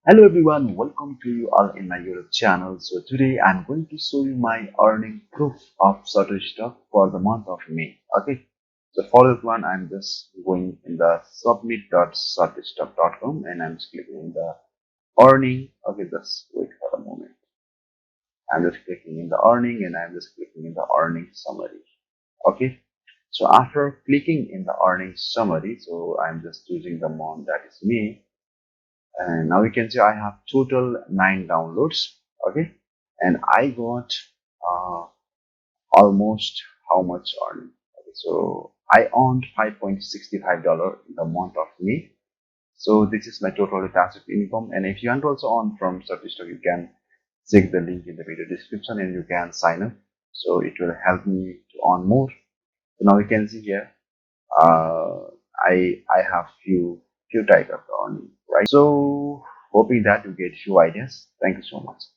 Hello everyone, welcome to you all in my YouTube channel. So today I'm going to show you my earning proof of Shutterstock for the month of May. Okay, so for that one I'm just going in the submit.shutterstock.com and I'm just clicking in the earning. Okay, just wait for a moment. I'm just clicking in the earning and I'm just clicking in the earning summary. Okay, so after clicking in the earning summary, so I'm just choosing the month that is May. And now you can see I have total 9 downloads. Okay, and I got uh, almost how much earning. Okay, so I earned $5.65 in the month of May. So this is my total passive income, and if you want to also earn from Shutterstock, you can check the link in the video description and you can sign up. So it will help me to earn more. So now you can see here uh, I have few type of earning, right? So hoping that you get few ideas. Thank you so much.